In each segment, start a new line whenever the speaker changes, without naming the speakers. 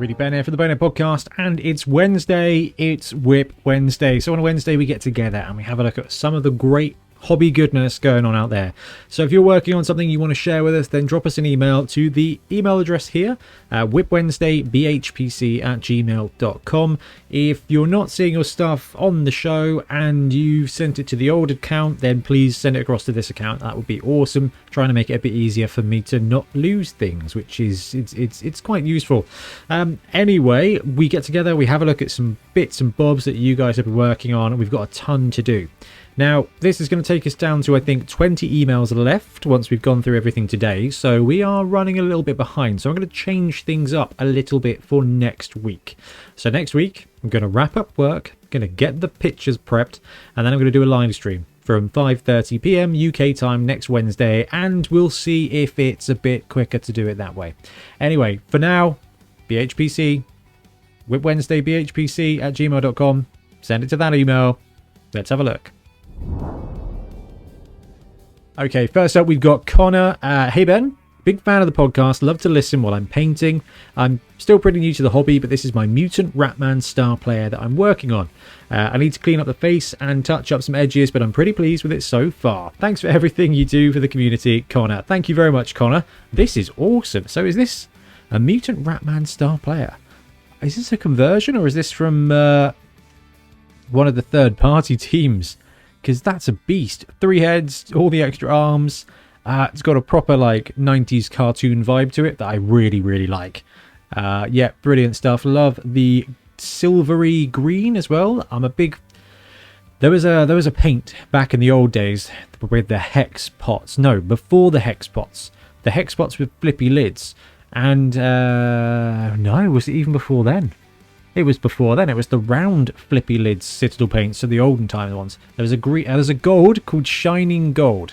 Really Ben here for the Bonehead Podcast, and it's Wednesday, it's WIP Wednesday. So on a Wednesday we get together and we have a look at some of the great hobby goodness going on out there. So if you're working on something you want to share with us, then drop us an email to the email address here, whipwednesdaybhpc@gmail.com. If you're not seeing your stuff on the show and you've sent it to the old account, then please send it across to this account. That would be awesome. Trying to make it a bit easier for me to not lose things, which is it's quite useful. Anyway, we get together, we have a look at some bits and bobs that you guys have been working on, and we've got a ton to do. Now, this is going to take us down to, I think, 20 emails left once we've gone through everything today. So we are running a little bit behind. So I'm going to change things up a little bit for next week. So next week, I'm going to wrap up work, going to get the pictures prepped, and then I'm going to do a live stream from 5:30 p.m. UK time next Wednesday. And we'll see if it's a bit quicker to do it that way. Anyway, for now, BHPC, whipwednesdaybhpc@gmail.com. Send it to that email. Let's have a look. Okay, first up we've got Connor. Hey Ben, big fan of the podcast, love to listen while I'm painting. I'm still pretty new to the hobby, but this is my Mutant Ratman star player that I'm working on. I need to clean up the face and touch up some edges, but I'm pretty pleased with it so far. Thanks for everything you do for the community, Connor. Thank you very much, Connor. This is awesome. So is this a Mutant Ratman star player? Is this a conversion, or is this from one of the third-party teams? Because that's a beast. 3 heads, all the extra arms. It's got a proper like 90s cartoon vibe to it that I really, really like. Yeah, brilliant stuff. Love the silvery green as well. I'm a big... There was a paint back in the old days with the hex pots. No, before the hex pots. The hex pots with flippy lids. And no, was it even before then? It was before then. It was the round flippy lids Citadel paints, so the olden time ones. There was a green. There's a gold called Shining Gold.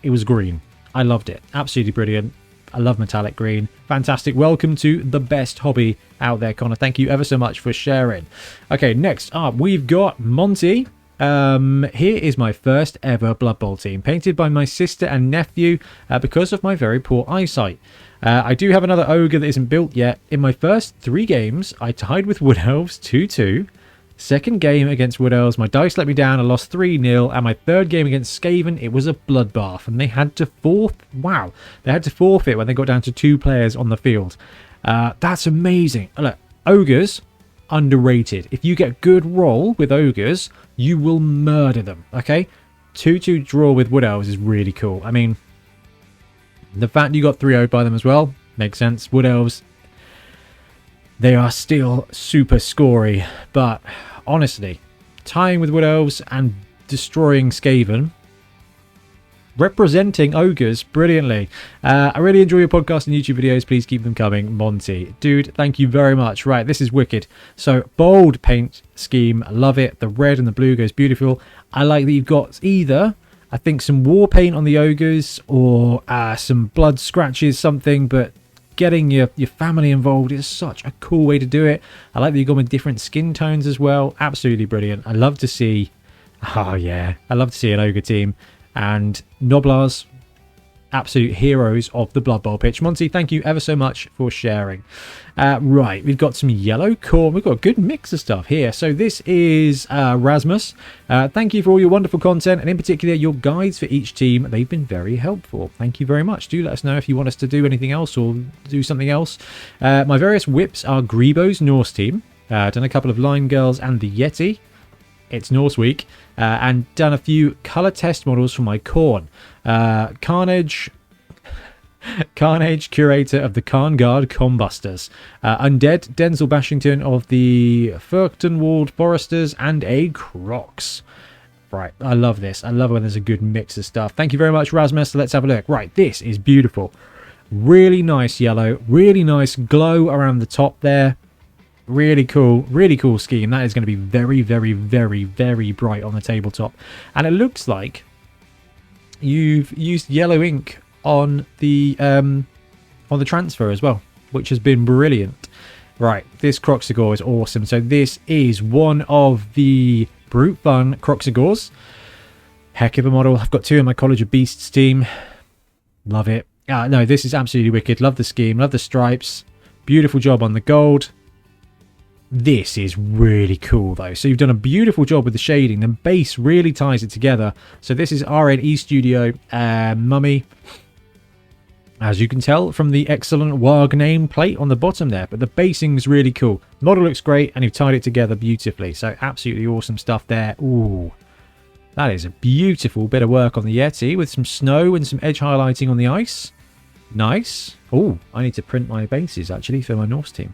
It was green. I loved it. Absolutely brilliant. I love metallic green. Fantastic. Welcome to the best hobby out there, Connor. Thank you ever so much for sharing. Okay, next up we've got Monty. Here is my first ever Blood Bowl team, painted by my sister and nephew because of my very poor eyesight. I do have another ogre that isn't built yet. In my first 3 games, I tied with Wood Elves 2-2. Second game against Wood Elves, my dice let me down. I lost 3-0. And my third game against Skaven, it was a bloodbath. And they had to they had to forfeit when they got down to 2 players on the field. That's amazing. Look, ogres, underrated. If you get good roll with ogres, you will murder them, okay? 2-2 draw with Wood Elves is really cool. I mean... the fact you got 3-0'd by them as well makes sense. Wood Elves, they are still super scory, but honestly, tying with Wood Elves and destroying Skaven, representing ogres brilliantly. I really enjoy your podcast and YouTube videos. Please keep them coming, Monty. Dude, thank you very much. Right, this is wicked. So, bold paint scheme. I love it. The red and the blue goes beautiful. I like that you've got either... I think some war paint on the ogres or some blood scratches, something, but getting your family involved is such a cool way to do it. I like that you've gone with different skin tones as well. Absolutely brilliant. I love to see... oh, yeah. I love to see an ogre team. And Noblars, absolute heroes of the Blood Bowl pitch. Monty, thank you ever so much for sharing. Right, we've got some yellow corn. We've got a good mix of stuff here. So this is Rasmus. Thank you for all your wonderful content, and in particular your guides for each team. They've been very helpful. Thank you very much. Do let us know if you want us to do anything else or do something else. My various whips are Grebo's Norse team. Done a couple of Line Girls and the Yeti. It's Norse week. And done a few colour test models for my corn. Carnage, curator of the Carnguard Combusters. Undead, Denzel Bashington of the Furchtenwald Foresters, and a Crocs. Right, I love this. I love when there's a good mix of stuff. Thank you very much, Rasmus. Let's have a look. Right, this is beautiful. Really nice yellow. Really nice glow around the top there. Really cool scheme. That is going to be very, very, very, very bright on the tabletop. And it looks like you've used yellow ink on the transfer as well, which has been brilliant. Right, this Croxigore is awesome. So this is one of the Brute Fun Croxigores. Heck of a model. I've got 2 in my College of Beasts team. Love it. No, this is absolutely wicked. Love the scheme. Love the stripes. Beautiful job on the gold. This is really cool though. So you've done a beautiful job with the shading. The base really ties it together. So this is RNE Studio Mummy. As you can tell from the excellent WAG name plate on the bottom there. But the basing is really cool. Model looks great and you've tied it together beautifully. So absolutely awesome stuff there. Ooh, that is a beautiful bit of work on the Yeti with some snow and some edge highlighting on the ice. Nice. Oh, I need to print my bases actually for my Norse team.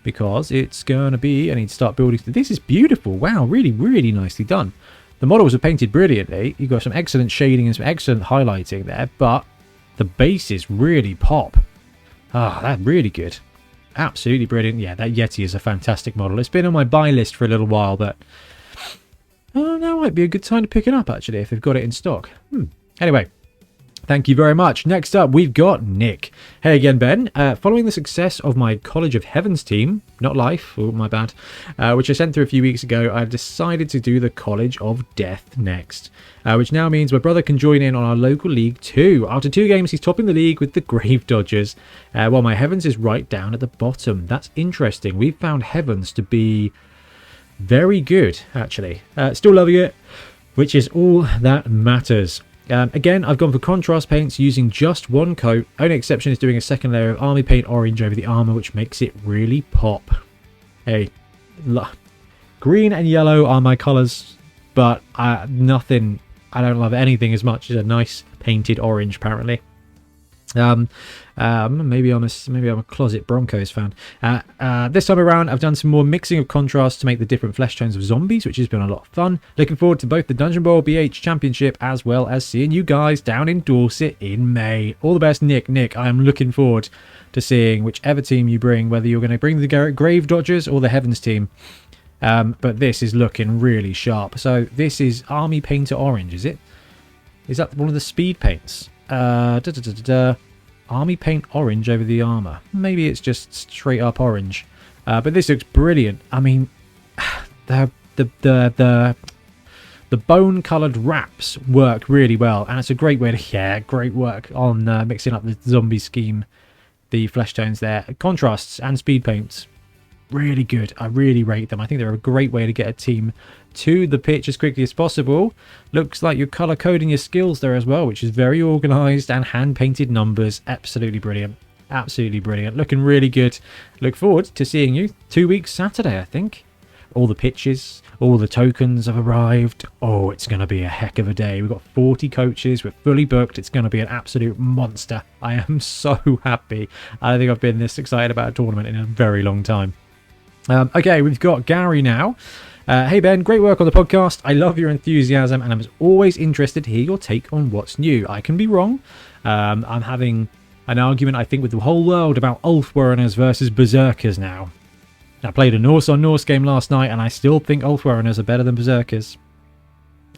Because it's going to be... I need to start building... This is beautiful. Wow, really, really nicely done. The models are painted brilliantly. You've got some excellent shading and some excellent highlighting there. But the bases really pop. Ah, that's really good. Absolutely brilliant. Yeah, that Yeti is a fantastic model. It's been on my buy list for a little while, but... Oh, that might be a good time to pick it up, actually, if they've got it in stock. Anyway... Thank you very much. Next up, we've got Nick. Hey again, Ben. Following the success of my College of Heavens team, not Life, oh my bad, which I sent through a few weeks ago, I've decided to do the College of Death next, which now means my brother can join in on our local league too. After 2 games, he's topping the league with the Grave Dodgers, while my Heavens is right down at the bottom. That's interesting. We've found Heavens to be very good, actually. Still loving it, which is all that matters. Again, I've gone for contrast paints using just 1 coat. Only exception is doing a second layer of army paint orange over the armor, which makes it really pop. Hey, green and yellow are my colors, but nothing. I don't love anything as much as a nice painted orange. Apparently, maybe I'm a closet Broncos fan. This time around, I've done some more mixing of contrasts to make the different flesh tones of zombies, which has been a lot of fun. Looking forward to both the Dungeon Bowl BH Championship as well as seeing you guys down in Dorset in May. All the best, Nick. I am looking forward to seeing whichever team you bring, whether you're going to bring the Grave Dodgers or the Heavens team. But this is looking really sharp. So this is Army Painter Orange, is it? Is that one of the speed paints? Army paint orange over the armor. Maybe it's just straight up orange, but this looks brilliant. I mean, the bone colored wraps work really well, and it's a great way to great work on mixing up the zombie scheme, the flesh tones there, contrasts and speed paints. Really good. I really rate them. I think they're a great way to get a team to the pitch as quickly as possible. Looks like you're color coding your skills there as well, which is very organized, and hand painted numbers. Absolutely brilliant. Absolutely brilliant. Looking really good. Look forward to seeing you 2 weeks Saturday, I think. All the pitches, all the tokens have arrived. Oh, it's going to be a heck of a day. We've got 40 coaches. We're fully booked. It's going to be an absolute monster. I am so happy. I don't think I've been this excited about a tournament in a very long time. Okay, we've got Gary now. Hey Ben, great work on the podcast. I love your enthusiasm, and I'm always interested to hear your take on what's new. I can be wrong. I'm having an argument, I think, with the whole world about Ulfwereners versus Berserkers now. I played a Norse on Norse game last night, and I still think Ulfwereners are better than Berserkers.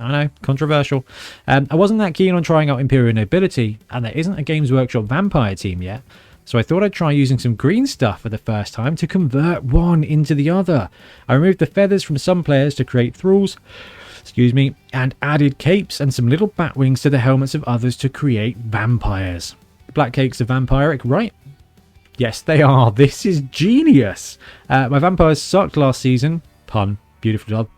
I know, controversial. I wasn't that keen on trying out Imperial Nobility, and there isn't a Games Workshop vampire team yet. So I thought I'd try using some green stuff for the first time to convert one into the other. I removed the feathers from some players to create thralls, and added capes and some little bat wings to the helmets of others to create vampires. Black cakes are vampiric, right? Yes, they are. This is genius. My vampires sucked last season. Pun. Beautiful job.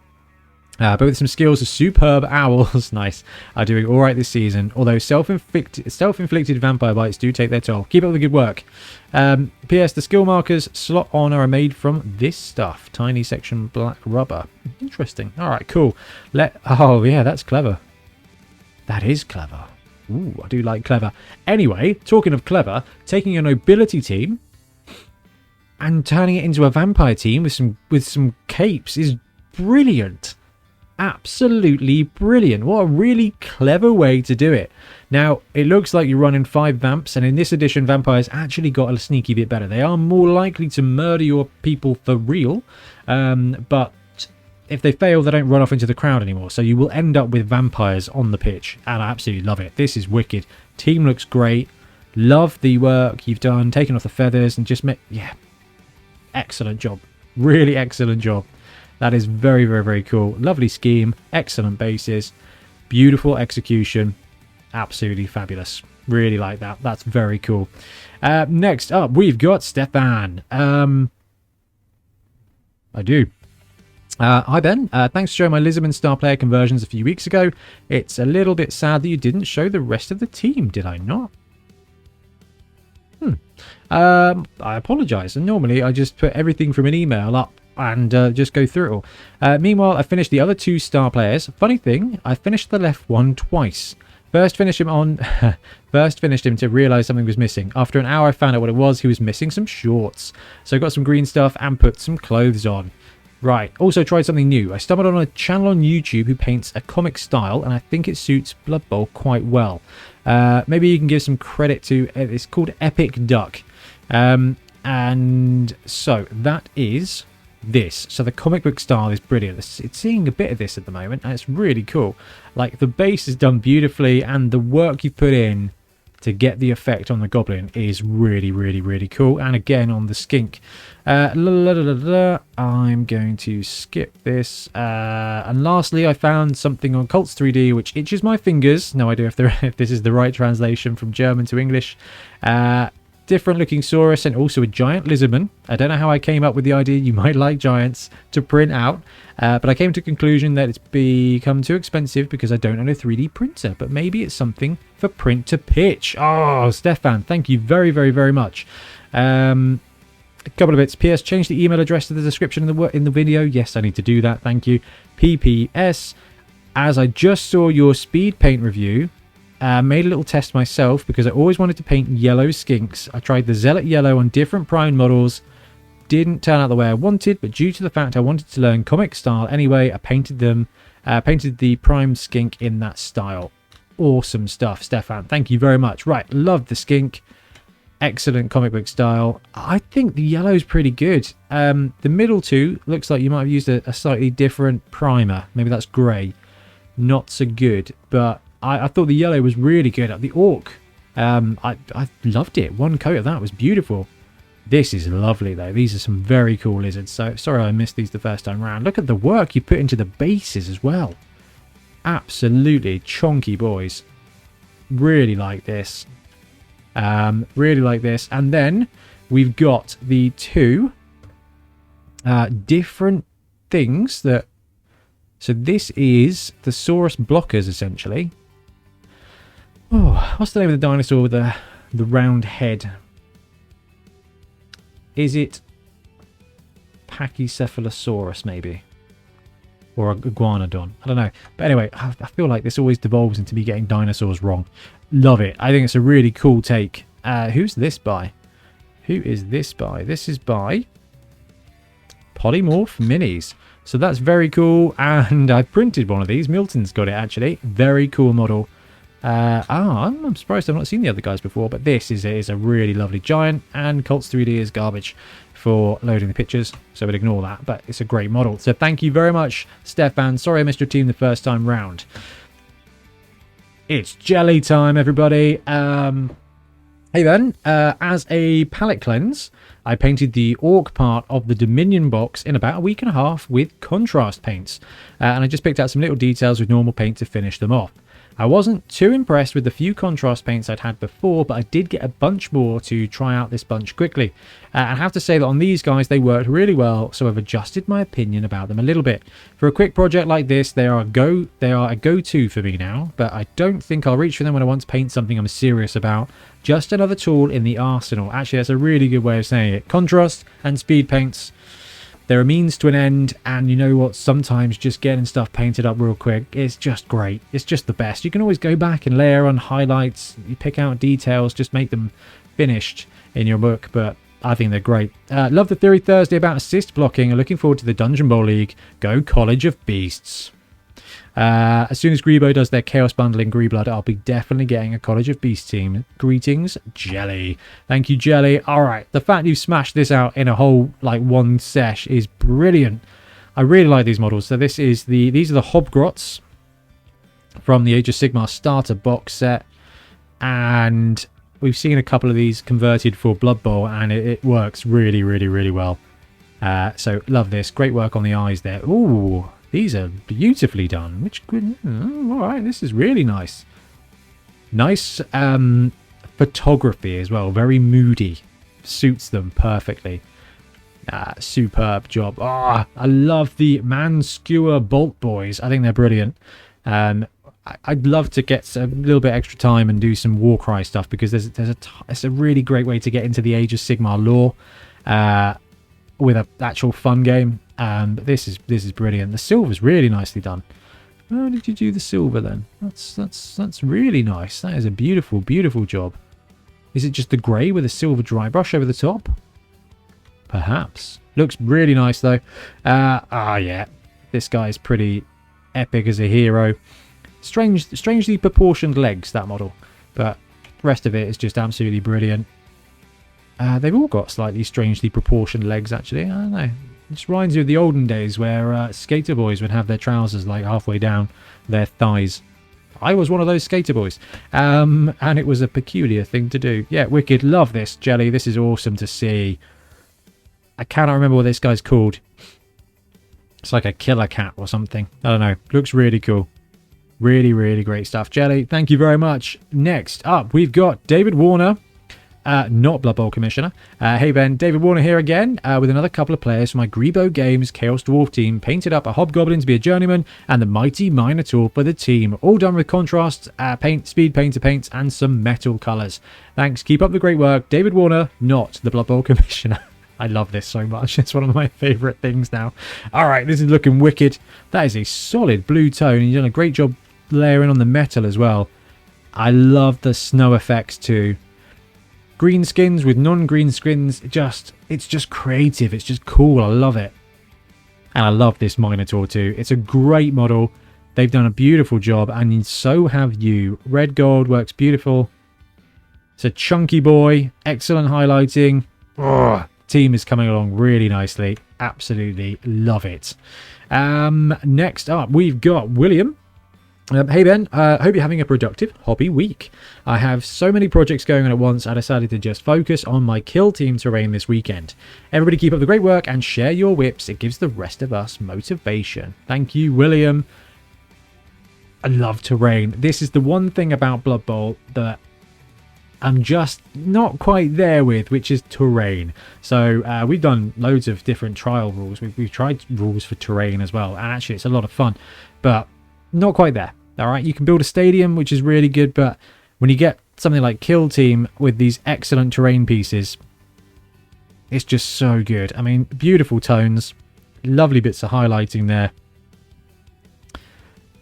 But with some skills, the superb owls, nice, are doing alright this season, although self-inflicted vampire bites do take their toll. Keep up the good work. P.S. The skill markers slot on are made from this stuff. Tiny section black rubber. Interesting. Alright, cool. Oh, yeah, that's clever. That is clever. Ooh, I do like clever. Anyway, talking of clever, taking a nobility team and turning it into a vampire team with some capes is brilliant. Absolutely brilliant. What a really clever way to do it. Now, it looks like you're running 5 vamps, and in this edition, vampires actually got a sneaky bit better. They are more likely to murder your people for real, but if they fail, they don't run off into the crowd anymore. So you will end up with vampires on the pitch, and I absolutely love it. This is wicked. Team looks great. Love the work you've done, taking off the feathers, and just excellent job. Really excellent job. That is very, very, very cool. Lovely scheme. Excellent bases. Beautiful execution. Absolutely fabulous. Really like that. That's very cool. Next up, we've got Stefan. I do. Hi Ben, thanks for showing my lizardmen star player conversions a few weeks ago. It's a little bit sad that you didn't show the rest of the team, did I not? I apologise, and normally I just put everything from an email up and just go through it all. Meanwhile, I finished the other 2 star players. Funny thing, I finished the left one twice. First finished him to realise something was missing. After an hour I found out what it was. He was missing some shorts. So I got some green stuff and put some clothes on. Right, also tried something new. I stumbled on a channel on YouTube who paints a comic style, and I think it suits Blood Bowl quite well. Maybe you can give some credit to, it's called Epic Duck. And so that is this. So the comic book style is brilliant. It's seeing a bit of this at the moment, and it's really cool. Like, the base is done beautifully, and the work you put in to get the effect on the goblin is really, really, really cool. And again on the skink. I'm going to skip this. And lastly, I found something on Cults 3D which itches my fingers. No idea if this is the right translation from German to English. Different looking Saurus and also a giant lizardman. I don't know how I came up with the idea you might like giants to print out, but I came to the conclusion that it's become too expensive because I don't own a 3D printer, but maybe it's something for print to pitch. Oh, Stefan, thank you very, very, very much. A couple of bits. PS, change the email address to the description in the video. Yes, I need to do that. Thank you. PPS, as I just saw your speed paint review, made a little test myself because I always wanted to paint yellow skinks. I tried the Zealot yellow on different prime models. Didn't turn out the way I wanted, but due to the fact I wanted to learn comic style anyway, I painted the prime skink in that style. Awesome stuff, Stefan. Thank you very much. Right, love the skink. Excellent comic book style. I think the yellow is pretty good. The middle 2 looks like you might have used a slightly different primer. Maybe that's grey. Not so good, but I thought the yellow was really good. The orc, I loved it. One coat of that was beautiful. This is lovely though. These are some very cool lizards. So sorry I missed these the first time round. Look at the work you put into the bases as well. Absolutely chonky boys. Really like this. Really like this. And then we've got the 2 different things that. So this is the Saurus blockers essentially. Oh, what's the name of the dinosaur with the round head? Is it Pachycephalosaurus maybe? Or a iguanodon? I don't know. But anyway, I feel like this always devolves into me getting dinosaurs wrong. Love it. I think it's a really cool take. Who's this by? Who is this by? This is by Polymorph Minis. So that's very cool. And I printed one of these. Milton's got it actually. Very cool model. I'm surprised I've not seen the other guys before, but this is a really lovely giant, and Cults 3D is garbage for loading the pictures, so we'll ignore that, but it's a great model. So thank you very much, Stefan. Sorry I missed your team the first time round. It's jelly time, everybody. Hey then, as a palette cleanse, I painted the orc part of the Dominion box in about a week and a half with contrast paints, and I just picked out some little details with normal paint to finish them off. I wasn't too impressed with the few contrast paints I'd had before, but I did get a bunch more to try out this bunch quickly. I have to say that on these guys they worked really well, so I've adjusted my opinion about them a little bit. For a quick project like this, they are a go-to for me now, but I don't think I'll reach for them when I want to paint something I'm serious about. Just another tool in the arsenal. Actually, that's a really good way of saying it. Contrast and speed paints. They're a means to an end, and you know what? Sometimes just getting stuff painted up real quick is just great. It's just the best. You can always go back and layer on highlights, you pick out details, just make them finished in your book, but I think they're great. Love the theory Thursday about assist blocking, and looking forward to the Dungeon Bowl League. Go College of Beasts. As soon as Grebo does their Chaos Bundle in Greeblood, I'll be definitely getting a College of Beasts team. Greetings, Jelly. Thank you, Jelly. Alright, the fact you've smashed this out in a whole, like, one sesh is brilliant. I really like these models. So these are the hobgrotz from the Age of Sigmar starter box set. And we've seen a couple of these converted for Blood Bowl, and it works really, really, really well. So love this. Great work on the eyes there. Ooh. These are beautifully done. Alright, this is really nice. Nice photography as well. Very moody. Suits them perfectly. Superb job. I love the man skewer bolt boys. I think they're brilliant. I'd love to get a little bit extra time and do some Warcry stuff, because it's a really great way to get into the Age of Sigmar lore with an actual fun game. But this is brilliant. The silver's really nicely done. How did you do the silver then? That's really nice. That is a beautiful, beautiful job. Is it just the grey with a silver dry brush over the top? Perhaps. Looks really nice though. Yeah. This guy's pretty epic as a hero. Strangely proportioned legs, that model. But the rest of it is just absolutely brilliant. They've all got slightly strangely proportioned legs, actually. I don't know. It just reminds you of the olden days where skater boys would have their trousers like halfway down their thighs. I was one of those skater boys. And it was a peculiar thing to do. Yeah, wicked. Love this, Jelly. This is awesome to see. I cannot remember what this guy's called. It's like a killer cat or something. I don't know. Looks really cool. Really, really great stuff. Jelly, thank you very much. Next up, we've got David Warner. Not Blood Bowl Commissioner. Hey Ben, David Warner here again with another couple of players from my Grebo Games Chaos Dwarf team. Painted up a Hobgoblin to be a journeyman and the Mighty Minotaur for the team. All done with contrast, paint, speed painter paints and some metal colours. Thanks, keep up the great work. David Warner, not the Blood Bowl Commissioner. I love this so much. It's one of my favourite things now. Alright, this is looking wicked. That is a solid blue tone. You've done a great job layering on the metal as well. I love the snow effects too. Green skins with non-green skins, it's just creative. It's just cool. I love it. And I love this Minotaur too. It's a great model. They've done a beautiful job, and so have you. Red gold works beautiful. It's a chunky boy. Excellent highlighting. Team is coming along really nicely. Absolutely love it. Next up, we've got William. Hey Ben, hope you're having a productive hobby week. I have so many projects going on at once, I decided to just focus on my kill team terrain this weekend. Everybody keep up the great work and share your whips. It gives the rest of us motivation. Thank you, William. I love terrain. This is the one thing about Blood Bowl that I'm just not quite there with, which is terrain. So we've done loads of different trial rules. We've tried rules for terrain as well, and actually it's a lot of fun, but not quite there. All right, you can build a stadium, which is really good, but when you get something like Kill Team with these excellent terrain pieces, it's just so good. I mean, beautiful tones, lovely bits of highlighting there,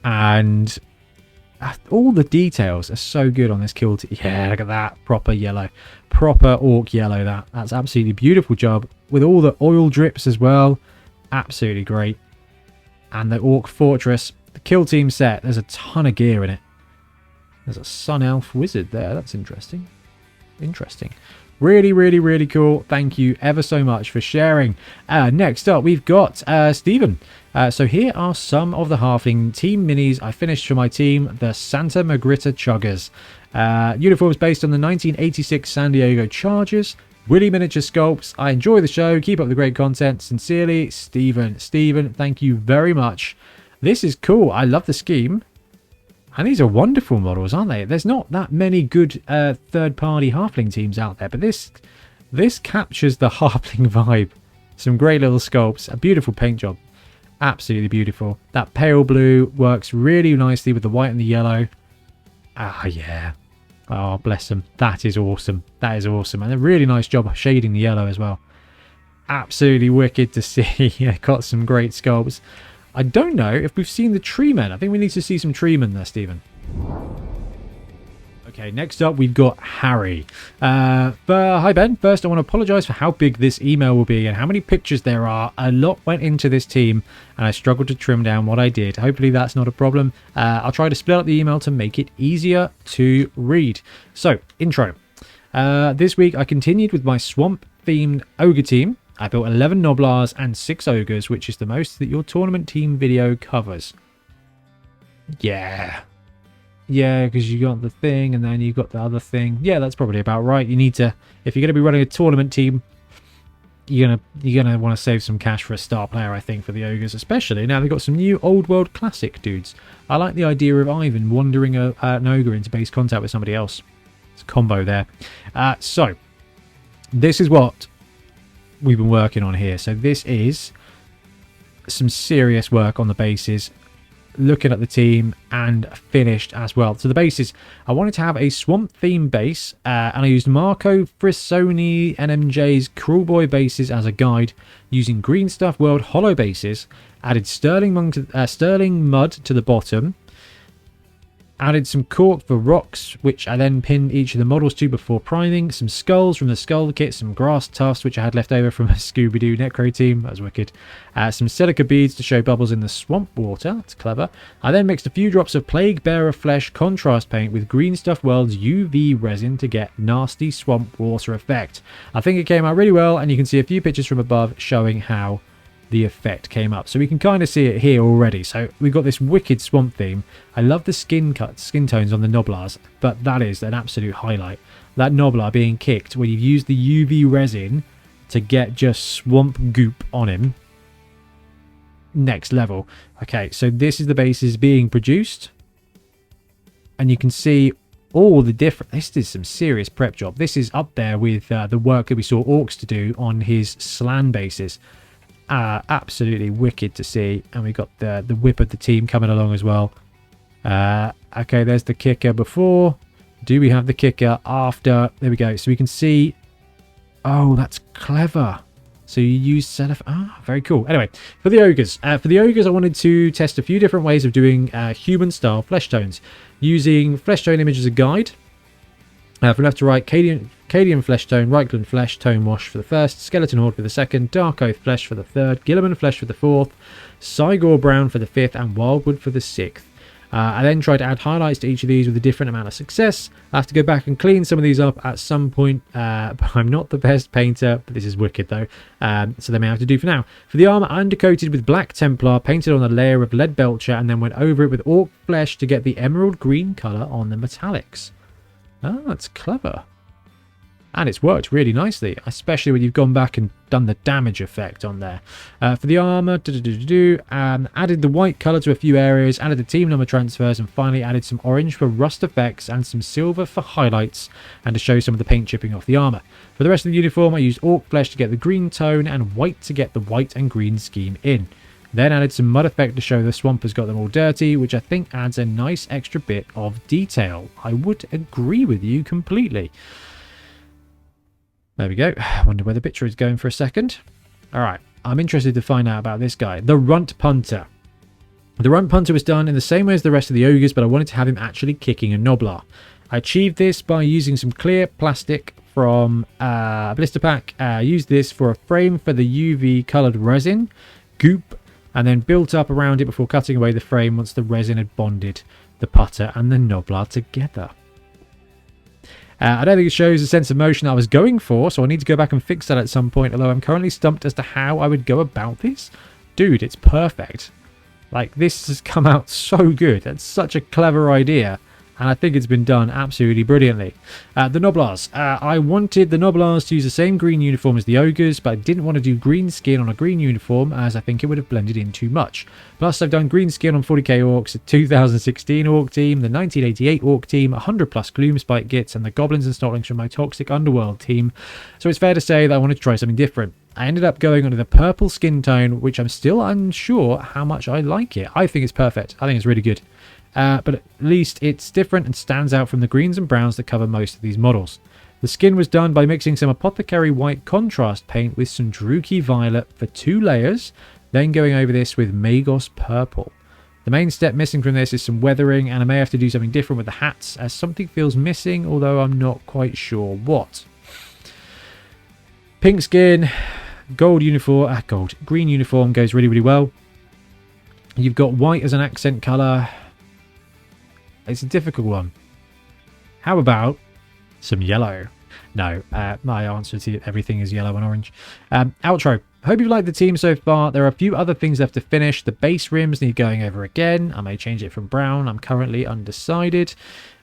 and all the details are so good on this Kill Team. Yeah, look at that, proper yellow, proper orc yellow. That's absolutely beautiful job with all the oil drips as well. Absolutely great. And the Orc Fortress. The Kill Team set, there's a ton of gear in it. There's a Sun Elf Wizard there. That's interesting. Interesting. Really, really, really cool. Thank you ever so much for sharing. Next up, we've got Stephen. So here are some of the Halfling team minis I finished for my team, the Santa Margherita Chuggers. Uniforms based on the 1986 San Diego Chargers. Willy miniature sculpts. I enjoy the show. Keep up the great content. Sincerely, Stephen. Stephen, thank you very much. This is cool. I love the scheme. And these are wonderful models, aren't they? There's not that many good third-party Halfling teams out there, but this captures the Halfling vibe. Some great little sculpts. A beautiful paint job. Absolutely beautiful. That pale blue works really nicely with the white and the yellow. Ah, yeah. Oh, bless them. That is awesome. That is awesome. And a really nice job of shading the yellow as well. Absolutely wicked to see. Yeah, got some great sculpts. I don't know if we've seen the tree men. I think we need to see some tree men there, Stephen. Okay, next up we've got Harry. Hi Ben. First I want to apologise for how big this email will be and how many pictures there are. A lot went into this team and I struggled to trim down what I did. Hopefully that's not a problem. I'll try to split up the email to make it easier to read. So, intro. This week I continued with my swamp themed ogre team. I built 11 Noblars and 6 Ogres, which is the most that your tournament team video covers. Yeah. Yeah, because you got the thing and then you got the other thing. Yeah, that's probably about right. You need to, if you're going to be running a tournament team, you're gonna want to save some cash for a star player, I think, for the ogres, especially now they've got some new old world classic dudes. I like the idea of Ivan wandering an ogre into base contact with somebody else. It's a combo there. So this is what we've been working on here. So this is some serious work on the bases, looking at the team, and finished as well. So the bases, I wanted to have a swamp theme base, and I used Marco Frissoni NMJ's Cruel Boy bases as a guide, using Green Stuff World hollow bases, added sterling mud to the bottom, added some cork for rocks, which I then pinned each of the models to before priming, some skulls from the skull kit, some grass tufts, which I had left over from a Scooby-Doo Necro team, that was wicked, some silica beads to show bubbles in the swamp water, that's clever. I then mixed a few drops of Plague Bearer Flesh contrast paint with Green Stuff World's UV resin to get nasty swamp water effect. I think it came out really well, and you can see a few pictures from above showing how the effect came up, so we can kind of see it here already. So we've got this wicked swamp theme. I love the skin tones on the Noblars, but that is an absolute highlight. That Noblar being kicked when you've used the UV resin to get just swamp goop on him. Next level. Okay, so this is the bases being produced, and you can see all the different. This is some serious prep job. This is up there with the work that we saw Orcs to do on his Slan bases. Absolutely wicked to see. And we got the WIP of the team coming along as well. Okay, there's the kicker before. Do we have the kicker after? There we go. So we can see. Oh, that's clever. So you use Celef. Very cool. Anyway, for the ogres. I wanted to test a few different ways of doing human style flesh tones, using flesh tone image as a guide. From left to right, Cadian Flesh Tone, Reichland Flesh Tone Wash for the first, Skeleton Horde for the second, Dark Oath Flesh for the third, Gilliman Flesh for the fourth, Cygor Brown for the fifth, and Wildwood for the sixth. I then tried to add highlights to each of these with a different amount of success. I have to go back and clean some of these up at some point, but I'm not the best painter, but this is wicked though, so they may have to do for now. For the armour, I undercoated with Black Templar, painted on a layer of Lead Belcher, and then went over it with Orc Flesh to get the emerald green colour on the metallics. That's clever. And it's worked really nicely, especially when you've gone back and done the damage effect on there. For the armour, added the white colour to a few areas, added the team number transfers, and finally added some orange for rust effects and some silver for highlights and to show some of the paint chipping off the armour. For the rest of the uniform, I used Orc Flesh to get the green tone and white to get the white and green scheme in. Then added some mud effect to show the swamp has got them all dirty, which I think adds a nice extra bit of detail. I would agree with you completely. There we go. I wonder where the picture is going for a second. Alright, I'm interested to find out about this guy, the Runt Punter. The Runt Punter was done in the same way as the rest of the ogres, but I wanted to have him actually kicking a Noblar. I achieved this by using some clear plastic from a blister pack. Used this for a frame for the UV coloured resin, goop, and then built up around it before cutting away the frame once the resin had bonded the putter and the Noblar together. I don't think it shows the sense of motion that I was going for, so I need to go back and fix that at some point, although I'm currently stumped as to how I would go about this. Dude, it's perfect. Like, this has come out so good. That's such a clever idea, and I think it's been done absolutely brilliantly. The Noblars. I wanted the Noblars to use the same green uniform as the ogres, but I didn't want to do green skin on a green uniform as I think it would have blended in too much. Plus, I've done green skin on 40k Orcs, a 2016 Orc team, the 1988 Orc team, 100 plus Gloomspite Gits, and the Goblins and Snotlings from my Toxic Underworld team. So it's fair to say that I wanted to try something different. I ended up going on the purple skin tone, which I'm still unsure how much I like it. I think it's perfect. I think it's really good. But at least it's different and stands out from the greens and browns that cover most of these models. The skin was done by mixing some Apothecary White contrast paint with some Druchii Violet for 2 layers, then going over this with Magos Purple. The main step missing from this is some weathering, and I may have to do something different with the hats as something feels missing, although I'm not quite sure what. Pink skin, green uniform goes really, really well. You've got white as an accent colour. It's a difficult one. How about some yellow? No, my answer to everything is yellow and orange. Outro. hope you've liked the team so far. There are a few other things left to finish. The base rims need going over again. I may change it from brown. I'm currently undecided.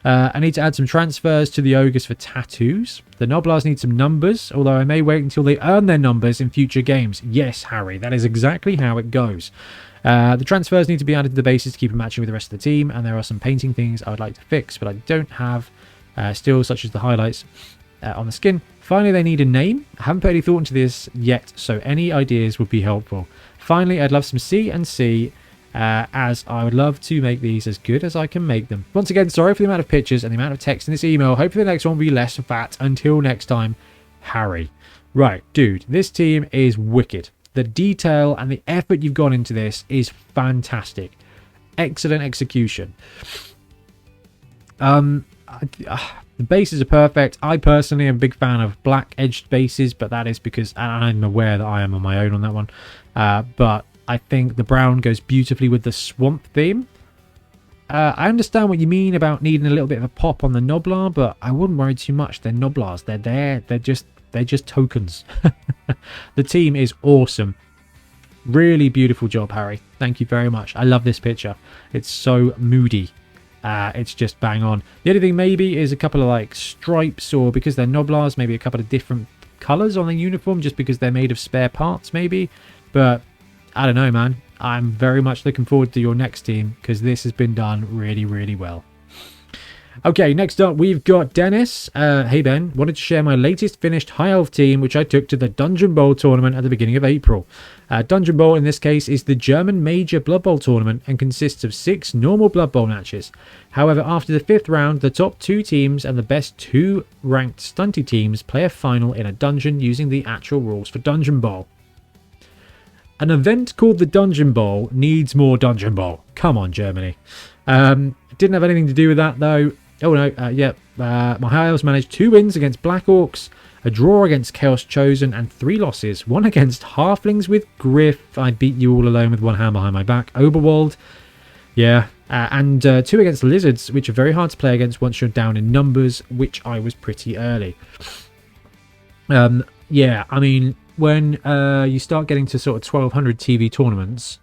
I need to add some transfers to the ogres for tattoos. The noblars need some numbers, although I may wait until they earn their numbers in future games. Yes, Harry, that is exactly how it goes. The transfers need to be added to the bases to keep them matching with the rest of the team, and there are some painting things I would like to fix, but I don't have still, such as the highlights on the skin. Finally, they need a name. I haven't put any thought into this yet, so any ideas would be helpful. Finally, I'd love some C and C, as I would love to make these as good as I can make them. Once again, sorry for the amount of pictures and the amount of text in this email. Hopefully the next one will be less fat. Until next time, Harry. Right, dude, this team is wicked. The detail and the effort you've gone into this is fantastic. Excellent execution. The bases are perfect. I personally am a big fan of black edged bases, but that is because I'm aware that I am on my own on that one. But I think the brown goes beautifully with the swamp theme. I understand what you mean about needing a little bit of a pop on the noblar, but I wouldn't worry too much. They're noblars. They're there. They're just tokens. The team is awesome. Really beautiful job, Harry. Thank you very much. I love this picture. It's so moody. It's just bang on. The only thing maybe is a couple of like stripes, or because they're noblars, maybe a couple of different colors on the uniform, just because they're made of spare parts maybe. But I don't know, man. I'm very much looking forward to your next team, because this has been done really, really well. Okay, next up we've got Dennis. Hey Ben, wanted to share my latest finished High Elf team, which I took to the Dungeon Bowl tournament at the beginning of April. Dungeon Bowl in this case is the German major Blood Bowl tournament and consists of 6 normal Blood Bowl matches. However, after the 5th round, the top 2 teams and the best 2 ranked stunty teams play a final in a dungeon using the actual rules for Dungeon Bowl. An event called the Dungeon Bowl needs more Dungeon Bowl. Come on, Germany. Didn't have anything to do with that though. Oh no, my High Elves managed 2 wins against Black Orcs, a draw against Chaos Chosen, and 3 losses. 1 against Halflings with Griff. I beat you all alone with 1 hand behind my back. Oberwald, yeah. And 2 against Lizards, which are very hard to play against once you're down in numbers, which I was pretty early. Yeah, I mean, when you start getting to sort of 1200 TV tournaments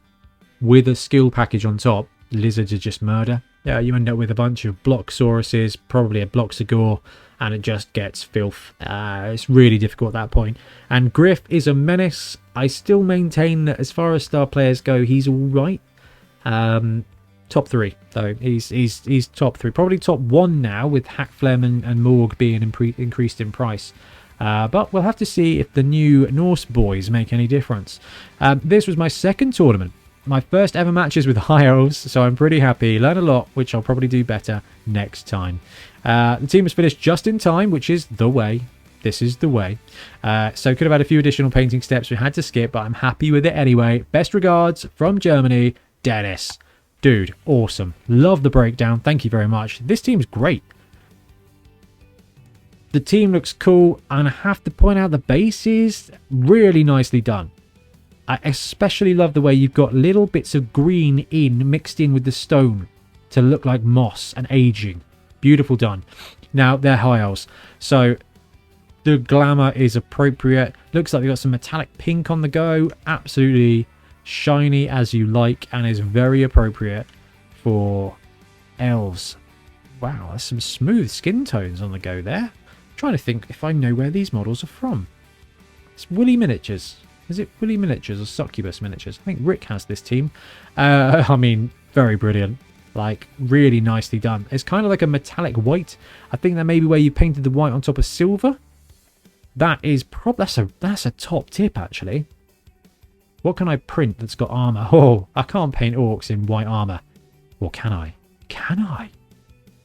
with a skill package on top, Lizards are just murder. You end up with a bunch of Bloxauruses, probably a Bloxagor, and it just gets filth. It's really difficult at that point. And Griff is a menace. I still maintain that as far as star players go, he's all right. Top 3 though. He's top 3, probably top 1 now, with Hackflem and Morg being increased in price. But we'll have to see if the new Norse boys make any difference. This was my 2nd tournament. My first ever matches with High Elves, so I'm pretty happy. Learn a lot, which I'll probably do better next time. The team was finished just in time, which is the way. This is the way. So could have had a few additional painting steps we had to skip, but I'm happy with it anyway. Best regards from Germany, Dennis. Dude, awesome. Love the breakdown. Thank you very much. This team's great. The team looks cool, and I have to point out the base is really nicely done. I especially love the way you've got little bits of green mixed in with the stone to look like moss and aging. Beautiful done. Now, they're High Elves, so the glamour is appropriate. Looks like they've got some metallic pink on the go. Absolutely shiny as you like, and is very appropriate for elves. Wow, there's some smooth skin tones on the go there. I'm trying to think if I know where these models are from. It's Woolly Miniatures. Is it Woolly Miniatures or Succubus Miniatures? I think Rick has this team. I mean, very brilliant. Like, really nicely done. It's kind of like a metallic white. I think that may be where you painted the white on top of silver. That is that's a top tip, actually. What can I print that's got armor? Oh, I can't paint orcs in white armor. Or can I? Can I?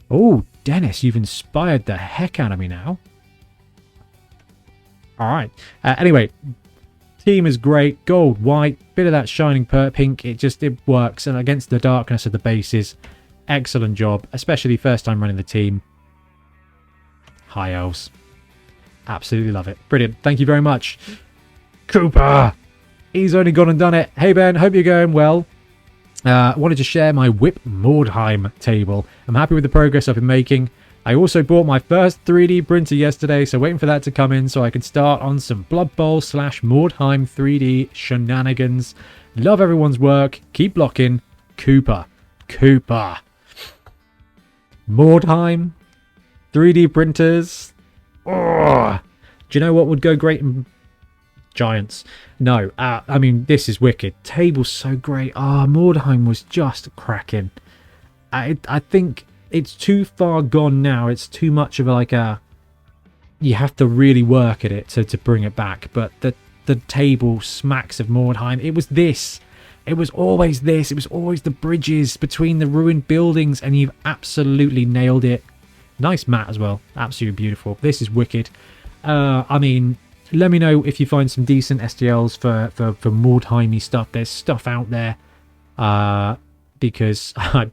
Oh, Dennis, you've inspired the heck out of me now. All right. Anyway, team is great. Gold, white, bit of that shining pink. It works. And against the darkness of the bases, excellent job. Especially first time running the team. High Elves. Absolutely love it. Brilliant. Thank you very much. Cooper. He's only gone and done it. Hey Ben, hope you're going well. I wanted to share my WIP Mordheim table. I'm happy with the progress I've been making. I also bought my first 3D printer yesterday, so waiting for that to come in so I can start on some Blood Bowl / Mordheim 3D shenanigans. Love everyone's work. Keep blocking. Cooper. Mordheim. 3D printers. Oh, do you know what would go great in Giants? No, I mean, this is wicked. Table's so great. Mordheim was just cracking. I think it's too far gone now. It's too much of like you have to really work at it to bring it back. But the table smacks of Mordheim. It was this. It was always this. It was always the bridges between the ruined buildings, and you've absolutely nailed it. Nice mat as well. Absolutely beautiful. This is wicked. I mean, let me know if you find some decent STLs for Mordheimy stuff. There's stuff out there. Because I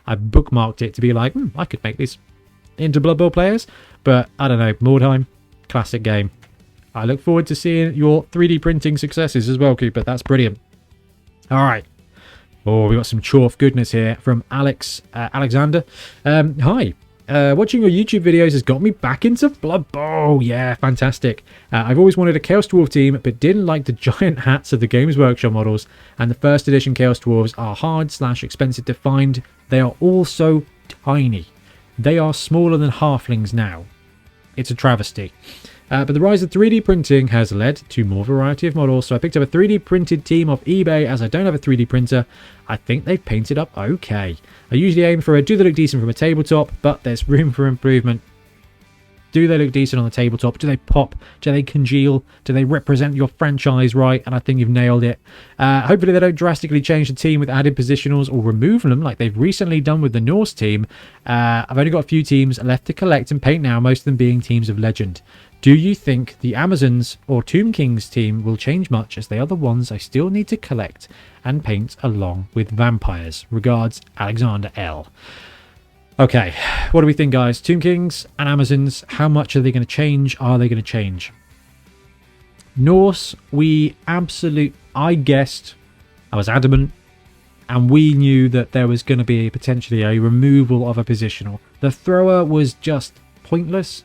bookmarked it to be like, I could make this into Blood Bowl players. But I don't know. Mordheim, classic game. I look forward to seeing your 3D printing successes as well, Cooper. That's brilliant. All right. Oh, we got some chorf goodness here from Alexander. Hi. Watching your YouTube videos has got me back into Blood Bowl. Yeah, fantastic. I've always wanted a Chaos Dwarf team, but didn't like the giant hats of the Games Workshop models, and the first edition Chaos Dwarves are hard / expensive to find. They are also tiny. They are smaller than halflings now. It's a travesty. But the rise of 3D printing has led to more variety of models, so I picked up a 3D printed team off eBay. As I don't have a 3D printer, I think they've painted up okay. I usually aim for do they look decent from a tabletop, but there's room for improvement. Do they look decent on the tabletop? Do they pop? Do they congeal? Do they represent your franchise right? And I think you've nailed it. Hopefully they don't drastically change the team with added positionals or remove them like they've recently done with the Norse team. I've only got a few teams left to collect and paint now, most of them being teams of legend. Do you think the Amazons or Tomb Kings team will change much, as they are the ones I still need to collect and paint along with vampires? Regards, Alexander L. Okay, what do we think, guys? Tomb Kings and Amazons, how much are they going to change? Are they going to change? Norse, I guessed, I was adamant, and we knew that there was going to be potentially a removal of a positional. The thrower was just pointless.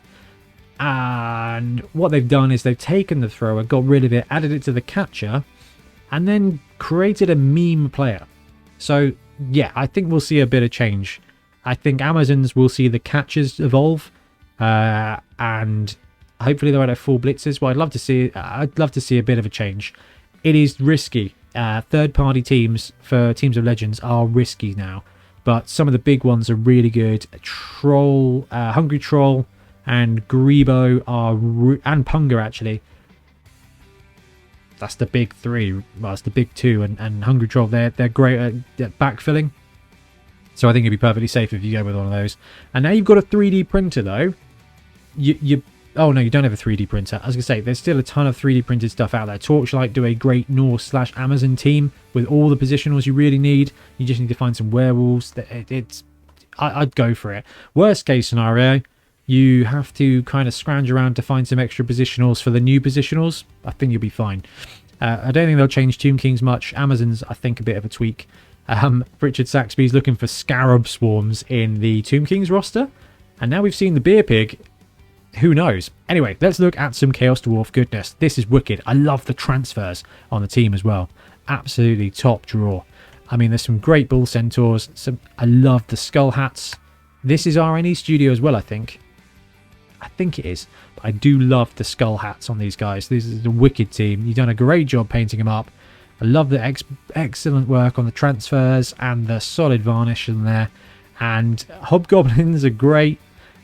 And what they've done is they've taken the thrower, got rid of it, added it to the catcher, and then created a meme player. So, yeah, I think we'll see a bit of change. I think Amazons will see the catchers evolve, and hopefully they won't have full blitzers. Well, I'd love to see a bit of a change. It is risky. Third-party teams for Teams of Legends are risky now, but some of the big ones are really good. Troll, Hungry Troll, and Grebo and Punga, actually. That's the big three. Well, that's the big two, and Hungry Troll. They're great at backfilling. So I think it'd be perfectly safe if you go with one of those. And now you've got a 3D printer, though. Oh no, you don't have a 3D printer. I was gonna say there's still a ton of 3D printed stuff out there. Torchlight do a great Norse / Amazon team with all the positionals you really need. You just need to find some werewolves. I'd go for it. Worst case scenario, you have to kind of scrounge around to find some extra positionals for the new positionals. I think you'll be fine. I don't think they'll change Tomb Kings much. Amazons, I think, a bit of a tweak. Richard Saxby's looking for scarab swarms in the Tomb Kings roster. And now we've seen the beer pig. Who knows? Anyway, let's look at some Chaos Dwarf goodness. This is wicked. I love the transfers on the team as well. Absolutely top draw. I mean, there's some great bull centaurs. I love the skull hats. This is RNE Studio as well, I think. I think it is. But I do love the skull hats on these guys. This is a wicked team. You've done a great job painting them up. I love the excellent work on the transfers and the solid varnish in there. And hobgoblins are great.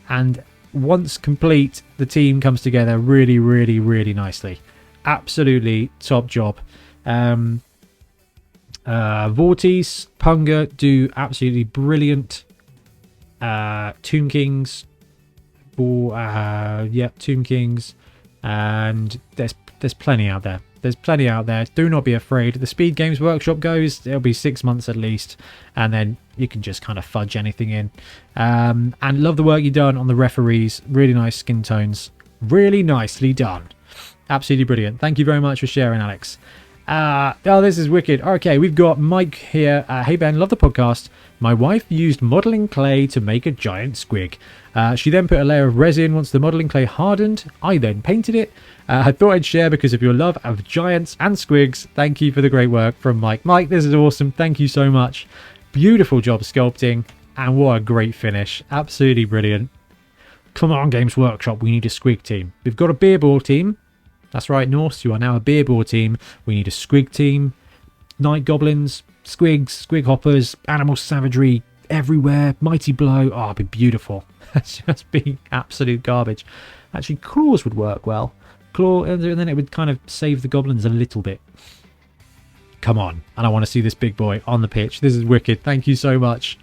And once complete, the team comes together really, really, really nicely. Absolutely top job. Vortice, Punga do absolutely brilliant. Tomb Kings. Tomb Kings. And there's plenty out there. There's plenty out there. Do not be afraid. The Speed Games Workshop goes, it'll be 6 months at least. And then you can just kind of fudge anything in. And love the work you've done on the referees. Really nice skin tones. Really nicely done. Absolutely brilliant. Thank you very much for sharing, Alex. Oh, this is wicked. Okay, we've got Mike here. Hey Ben, love the podcast. My wife used modelling clay to make a giant squig. She then put a layer of resin. Once the modelling clay hardened, I then painted it. I thought I'd share because of your love of giants and squigs. Thank you for the great work from Mike. Mike, this is awesome. Thank you so much. Beautiful job sculpting, and what a great finish. Absolutely brilliant. Come on, Games Workshop, we need a squig team. We've got a beer ball team. That's right, Norse, you are now a beer ball team. We need a squig team. Night goblins, squigs, squig hoppers, animal savagery everywhere. Mighty blow. Oh, it'd be beautiful. That's just be absolute garbage. Actually, claws would work well. Claw, and then it would kind of save the goblins a little bit. Come on. And I want to see this big boy on the pitch. This is wicked. Thank you so much.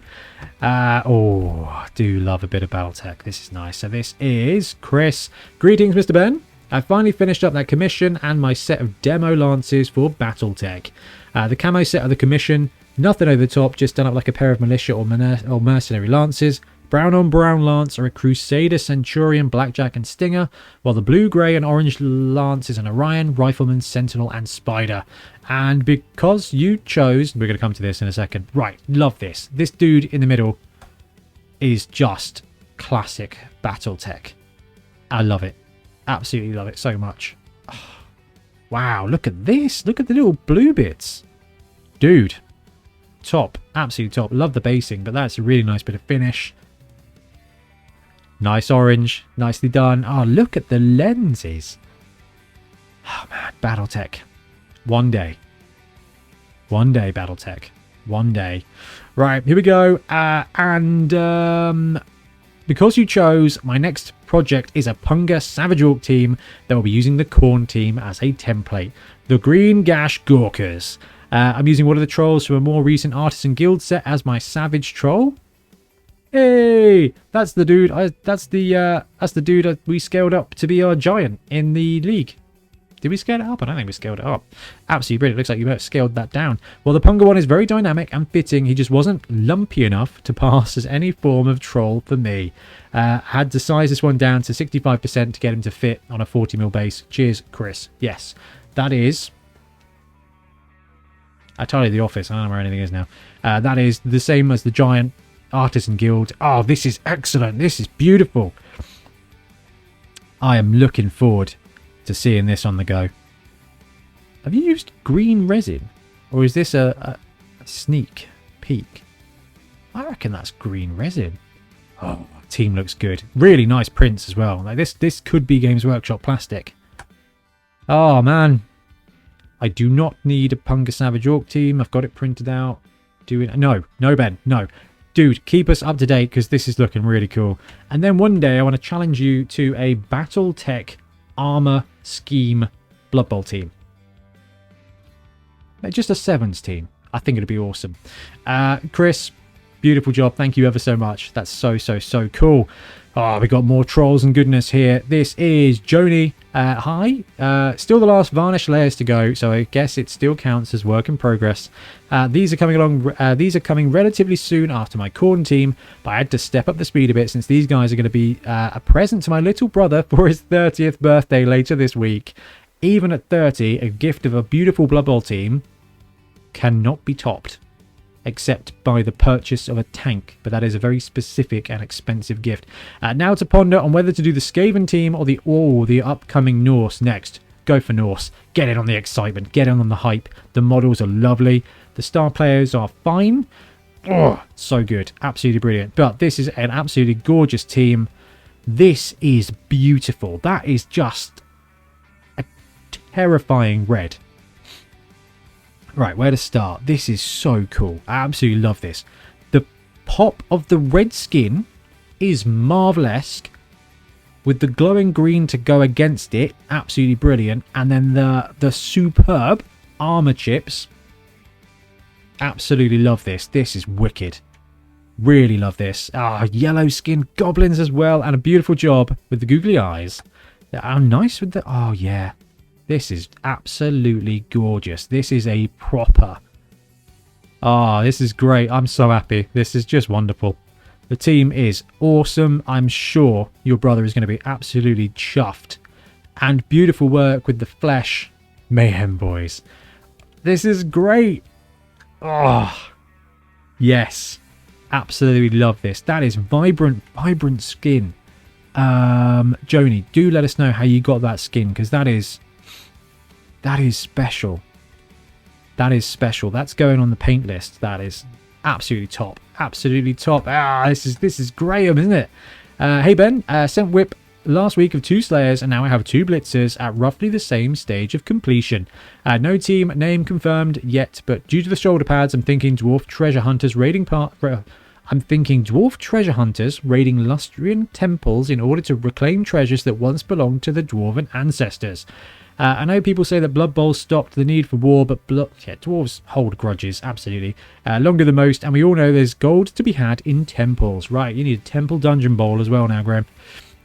Oh, I do love a bit of Battletech. This is nice. So this is Chris. Greetings, Mr. Ben. I finally finished up that commission and my set of demo lances for Battletech. The camo set of the commission, nothing over the top, just done up like a pair of militia or mercenary lances. Brown on brown lance are a Crusader, Centurion, Blackjack and Stinger, while the blue, grey and orange lance is an Orion, Rifleman, Sentinel and Spider. And because you chose, we're going to come to this in a second. Right, love this. This dude in the middle is just classic Battletech. I love it. Absolutely love it so much. Oh, wow, look at this. Look at the little blue bits. Dude, top. Absolutely top. Love the basing, but that's a really nice bit of finish. Nice orange. Nicely done. Oh, look at the lenses. Oh, man. Battletech. One day. One day, Battletech. One day. Right, here we go. Because you chose, my next project is a Punga Savage Orc team that will be using the Khorne team as a template. The Green Gash Gawkers. I'm using one of the trolls from a more recent Artisan Guild set as my Savage Troll. Hey, that's the dude. That's the dude we scaled up to be our giant in the league. Did we scale it up? I don't think we scaled it up. Absolutely brilliant. Looks like you scaled that down. Well, the Punga one is very dynamic and fitting. He just wasn't lumpy enough to pass as any form of troll for me. Had to size this one down to 65% to get him to fit on a 40mm base. Cheers, Chris. Yes, that is... I tell you the office. I don't know where anything is now. That is the same as the giant Artisan Guild. Oh, this is excellent. This is beautiful. I am looking forward to seeing this on the go. Have you used green resin? Or is this a sneak peek? I reckon that's green resin. Oh, team looks good. Really nice prints as well. Like this could be Games Workshop plastic. Oh, man. I do not need a Punga Savage Orc team. I've got it printed out. No, Ben, no. Dude, keep us up to date because this is looking really cool. And then one day I want to challenge you to a Battletech Armor Scheme Blood Bowl team. Just a sevens team. I think it'd be awesome. Chris, beautiful job. Thank you ever so much. That's so cool. Oh, we got more trolls and goodness here. This is Joni. Hi. Still the last varnish layers to go, so I guess it still counts as work in progress. These are coming along. These are coming relatively soon after my Khorne team, but I had to step up the speed a bit since these guys are going to be a present to my little brother for his 30th birthday later this week. Even at 30, a gift of a beautiful Blood Bowl team cannot be topped, except by the purchase of a tank, but that is a very specific and expensive gift. Now to ponder on whether to do the Skaven team or the upcoming Norse next. Go for Norse. Get in on the excitement. Get in on the hype. The models are lovely. The star players are fine. Oh, so good. Absolutely brilliant. But this is an absolutely gorgeous team. This is beautiful. That is just a terrifying red. Right, where to start? This is so cool. I absolutely love this. The pop of the red skin is marvelesque, with the glowing green to go against it. Absolutely brilliant. And then the superb armor chips. Absolutely love this. This is wicked. Really love this. Yellow skin goblins as well, and a beautiful job with the googly eyes. How nice with the... Oh, yeah. This is absolutely gorgeous. This is a proper... this is great. I'm so happy. This is just wonderful. The team is awesome. I'm sure your brother is going to be absolutely chuffed. And beautiful work with the flesh. Mayhem, boys. This is great. Oh, yes. Absolutely love this. That is vibrant skin. Joni, do let us know how you got that skin, because that is special. That is special. That's going on the paint list. That is absolutely top. Absolutely top. This is Graham, isn't it? Hey Ben, sent WIP last week of 2 Slayers, and now I have 2 Blitzers at roughly the same stage of completion. No team name confirmed yet, but due to the shoulder pads, I'm thinking Dwarf Treasure Hunters raiding Lustrian temples in order to reclaim treasures that once belonged to the Dwarven ancestors. I know people say that Blood Bowl stopped the need for war, but dwarves hold grudges, absolutely. Longer than most, and we all know there's gold to be had in temples. Right, you need a temple dungeon bowl as well now, Graham.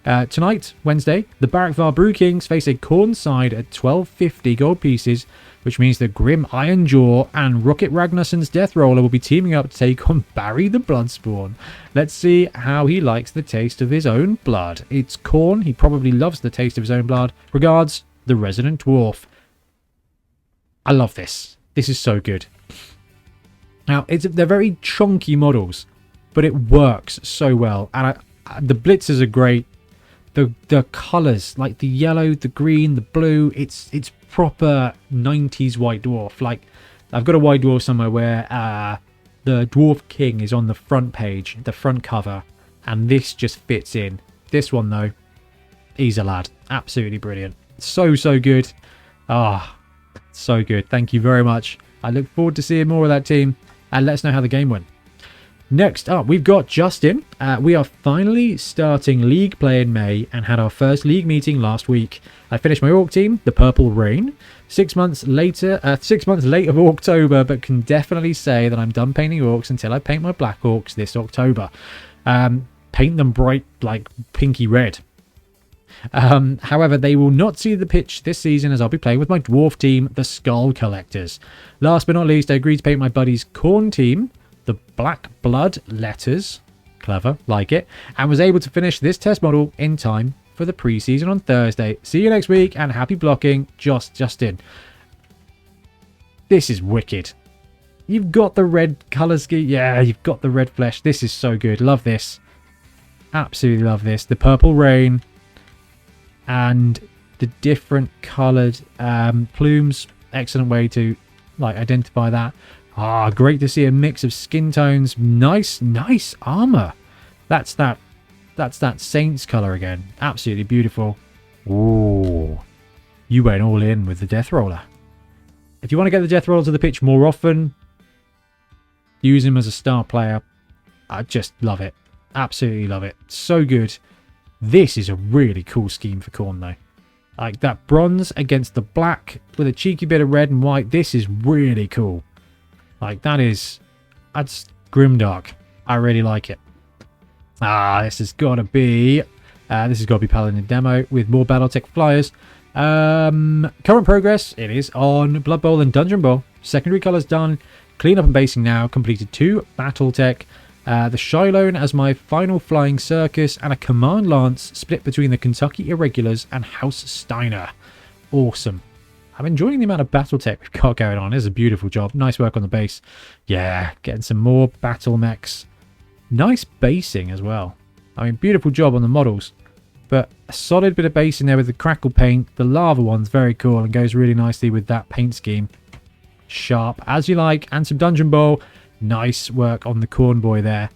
Tonight, Wednesday, the Barakvar Brew Kings face a Khorne side at 1250 gold pieces, which means that Grim Ironjaw and Rocket Ragnarsson's Death Roller will be teaming up to take on Barry the Bloodspawn. Let's see how he likes the taste of his own blood. It's Khorne. He probably loves the taste of his own blood. Regards, the Resident Dwarf. I love this. This is so good. Now, they're very chunky models, but it works so well. And the blitzers are great. The colours, like the yellow, the green, the blue, it's proper 90s White Dwarf. Like, I've got a White Dwarf somewhere where the Dwarf King is on the front page, the front cover, and this just fits in. This one, though, he's a lad. Absolutely brilliant. So good. So good. Thank you very much. I look forward to seeing more of that team, and let us know how the game went. Next up, we've got Justin. We are finally starting League play in May and had our first League meeting last week. I finished my Orc team, the Purple Rain, 6 months late of October, but can definitely say that I'm done painting Orcs until I paint my Black Orcs this October. Paint them bright, like pinky red. However, they will not see the pitch this season as I'll be playing with my Dwarf team, the Skull Collectors. Last but not least, I agreed to paint my buddy's Khorne team, the Black Blood Letters, clever, like it, and was able to finish this test model in time for the pre-season on Thursday. See you next week, and happy blocking, Justin. This is wicked. You've got the red colour scheme. Yeah, you've got the red flesh. This is so good. Love this. Absolutely love this. The Purple Rain and the different coloured plumes. Excellent way to identify that. Great to see a mix of skin tones. Nice armor. That's that Saints color again. Absolutely beautiful. Ooh, you went all in with the Death Roller. If you want to get the Death Roller to the pitch more often, use him as a star player. I just love it. Absolutely love it. So good. This is a really cool scheme for Khorne, though. Like that bronze against the black with a cheeky bit of red and white. This is really cool. Like, that's grimdark. I really like it. This has got to be Paladin demo with more Battletech flyers. Current progress, it is on Blood Bowl and Dungeon Bowl. Secondary colours done. Cleanup and basing now. Completed 2 Battletech. The Shylone as my final flying circus, and a command lance split between the Kentucky Irregulars and House Steiner. Awesome. I'm enjoying the amount of Battletech we've got going on. It's a beautiful job. Nice work on the base. Yeah, getting some more battle mechs. Nice basing as well. I mean, beautiful job on the models. But a solid bit of base in there with the crackle paint. The lava one's very cool and goes really nicely with that paint scheme. Sharp as you like. And some Dungeon Bowl. Nice work on the Khorne boy there.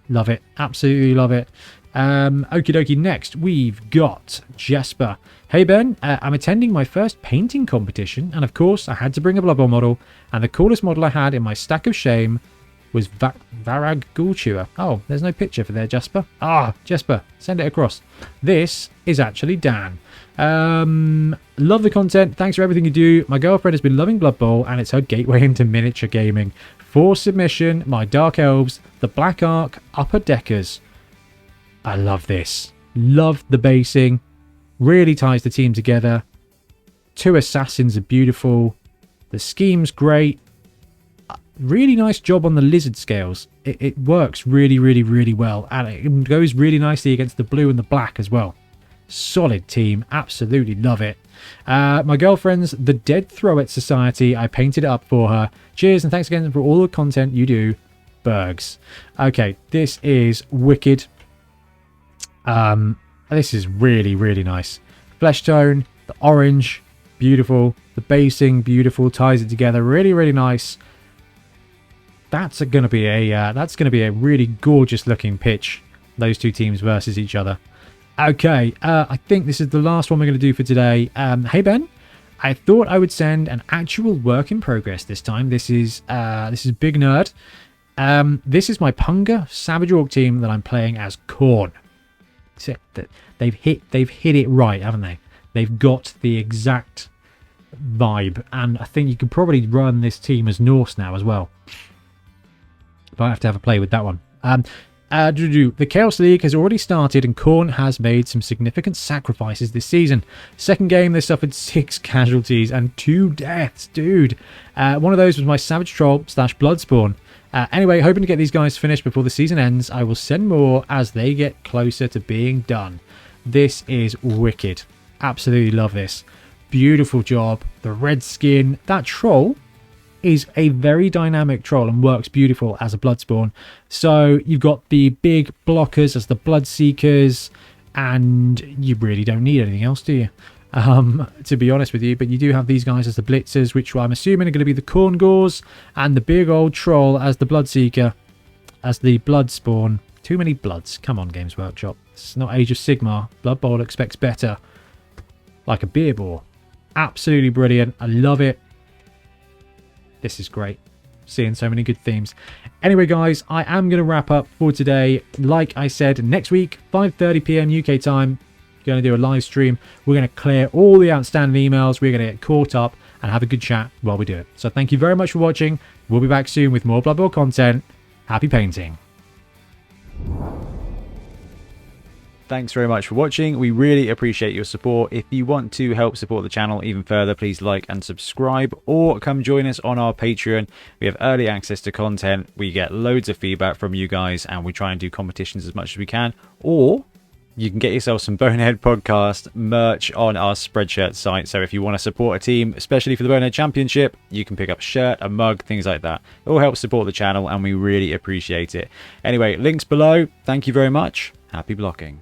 Love it. Absolutely love it. Okie dokie, next we've got Jesper. Hey Ben, I'm attending my first painting competition, and of course I had to bring a Blood Bowl model, and the coolest model I had in my stack of shame was Varag Ghoulchewer. Oh, there's no picture for there, Jesper. Jesper, send it across. This is actually Dan. Love the content. Thanks for everything you do. My girlfriend has been loving Blood Bowl, and it's her gateway into miniature gaming. For submission, my Dark Elves, the Black Ark, Upper Deckers. I love this. Love the basing. Really ties the team together. 2 assassins are beautiful. The scheme's great. Really nice job on the lizard scales. It works really, really, really well. And it goes really nicely against the blue and the black as well. Solid team. Absolutely love it. My girlfriend's The Dead Throw It Society. I painted it up for her. Cheers and thanks again for all the content you do, Bergs. Okay, this is wicked. This is really, really nice. Flesh tone, the orange, beautiful. The basing, beautiful. Ties it together, really, really nice. That's going to be a really gorgeous looking pitch. Those two teams versus each other. Okay, I think this is the last one we're going to do for today. Hey Ben, I thought I would send an actual work in progress this time. This is Big Nerd. This is my Punga Savage Orc team that I'm playing as Khorne. They've hit it right, haven't they? They've got the exact vibe, and I think you could probably run this team as Norse now as well. But I have to have a play with that one. The Chaos League has already started and Khorne has made some significant sacrifices this season. Second game, they suffered 6 casualties and 2 deaths, dude. One of those was my Savage Troll / Bloodspawn. Anyway, hoping to get these guys finished before the season ends. I will send more as they get closer to being done. This is wicked. Absolutely love this. Beautiful job. The red skin. That troll is a very dynamic troll and works beautiful as a Bloodspawn. So you've got the big blockers as the Bloodseekers, and you really don't need anything else, do you? To be honest with you, but you do have these guys as the Blitzers, which I'm assuming are going to be the Khorne Gores, and the big old troll as the Bloodseeker, as the Bloodspawn. Too many bloods. Come on, Games Workshop. It's not Age of Sigmar. Blood Bowl expects better. Like a beer bore. Absolutely brilliant. I love it. This is great. Seeing so many good themes. Anyway, guys, I am going to wrap up for today. Like I said, next week, 5:30 p.m. UK time, going to do a live stream. We're going to clear all the outstanding emails. We're going to get caught up and have a good chat while we do it. So thank you very much for watching. We'll be back soon with more Blood Bowl content. Happy painting. Thanks very much for watching. We really appreciate your support. If you want to help support the channel even further, please like and subscribe, or come join us on our Patreon. We have early access to content. We get loads of feedback from you guys, and we try and do competitions as much as we can. Or you can get yourself some Bonehead Podcast merch on our Spreadshirt site. So if you want to support a team, especially for the Bonehead Championship, you can pick up a shirt, a mug, things like that. It all helps support the channel, and we really appreciate it. Anyway, links below. Thank you very much. Happy blocking.